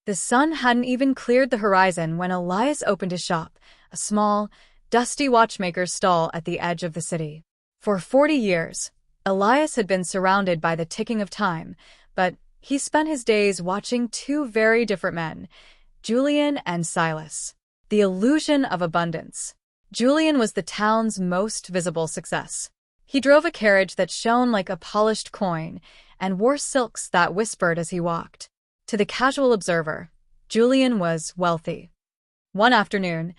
The sun hadn't even cleared the horizon when Elias opened his shop, a small, dusty watchmaker's stall at the edge of the city. For 40 years, Elias had been surrounded by the ticking of time, but he spent his days watching two very different men, Julian and Silas. The illusion of abundance. Julian was the town's most visible success. He drove a carriage that shone like a polished coin and wore silks that whispered as he walked. To the casual observer, Julian was wealthy. One afternoon,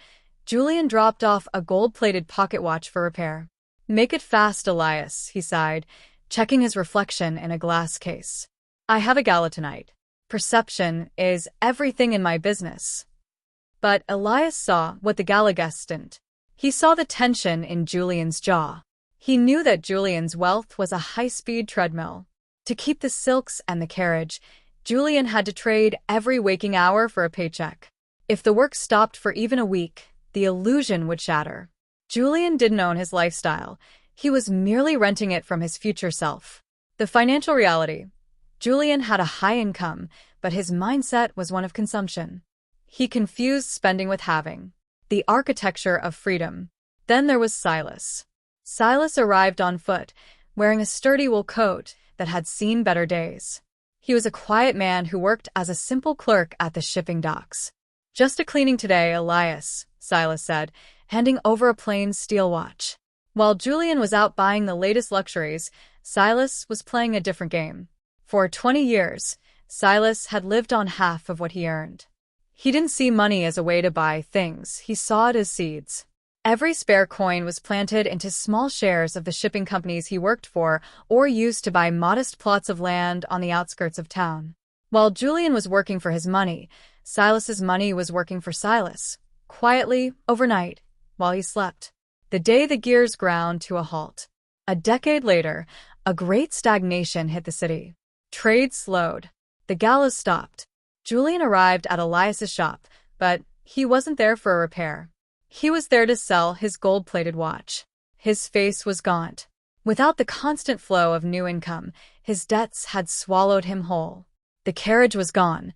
Julian dropped off a gold-plated pocket watch for repair. "Make it fast, Elias," he sighed, checking his reflection in a glass case. "I have a gala tonight. Perception is everything in my business." But Elias saw what the gala guests didn't. He saw the tension in Julian's jaw. He knew that Julian's wealth was a high-speed treadmill. To keep the silks and the carriage, Julian had to trade every waking hour for a paycheck. If the work stopped for even a week, the illusion would shatter. Julian didn't own his lifestyle. He was merely renting it from his future self. The financial reality. Julian had a high income, but his mindset was one of consumption. He confused spending with having. The architecture of freedom. Then there was Silas. Silas arrived on foot, wearing a sturdy wool coat that had seen better days. He was a quiet man who worked as a simple clerk at the shipping docks. "Just a cleaning today, Elias," Silas said, handing over a plain steel watch. While Julian was out buying the latest luxuries, Silas was playing a different game. For 20 years, Silas had lived on half of what he earned. He didn't see money as a way to buy things, he saw it as seeds. Every spare coin was planted into small shares of the shipping companies he worked for or used to buy modest plots of land on the outskirts of town. While Julian was working for his money, Silas's money was working for Silas, quietly, overnight, while he slept. The day the gears ground to a halt. A decade later, a great stagnation hit the city. Trade slowed. The galas stopped. Julian arrived at Elias's shop, but he wasn't there for a repair. He was there to sell his gold-plated watch. His face was gaunt. Without the constant flow of new income, his debts had swallowed him whole. The carriage was gone.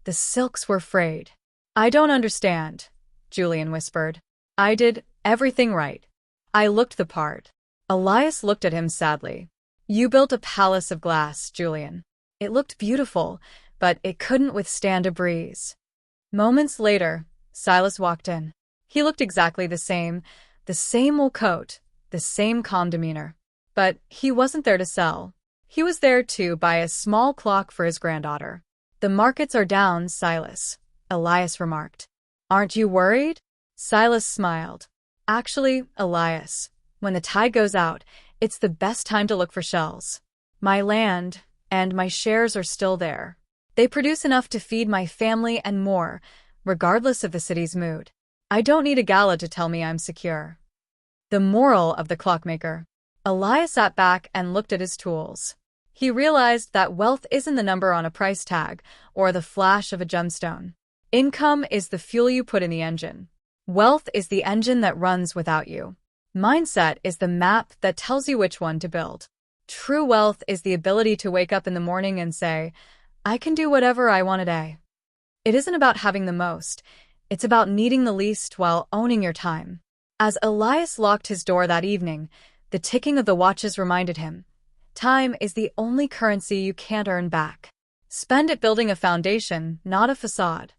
The silks were frayed. "I don't understand," Julian whispered. "I did everything right. I looked the part." Elias looked at him sadly. "You built a palace of glass, Julian. It looked beautiful, but it couldn't withstand a breeze." Moments later, Silas walked in. He looked exactly the same wool coat, the same calm demeanor. But he wasn't there to sell. He was there to buy a small clock for his granddaughter. "The markets are down, Silas," Elias remarked. "Aren't you worried?" Silas smiled. "Actually, Elias, when the tide goes out, it's the best time to look for shells. My land and my shares are still there. They produce enough to feed my family and more, regardless of the city's mood. I don't need a gala to tell me I'm secure." The moral of the clockmaker. Elias sat back and looked at his tools. He realized that wealth isn't the number on a price tag or the flash of a gemstone. Income is the fuel you put in the engine. Wealth is the engine that runs without you. Mindset is the map that tells you which one to build. True wealth is the ability to wake up in the morning and say, "I can do whatever I want today." It isn't about having the most. It's about needing the least while owning your time. As Elias locked his door that evening, the ticking of the watches reminded him, time is the only currency you can't earn back. Spend it building a foundation, not a facade.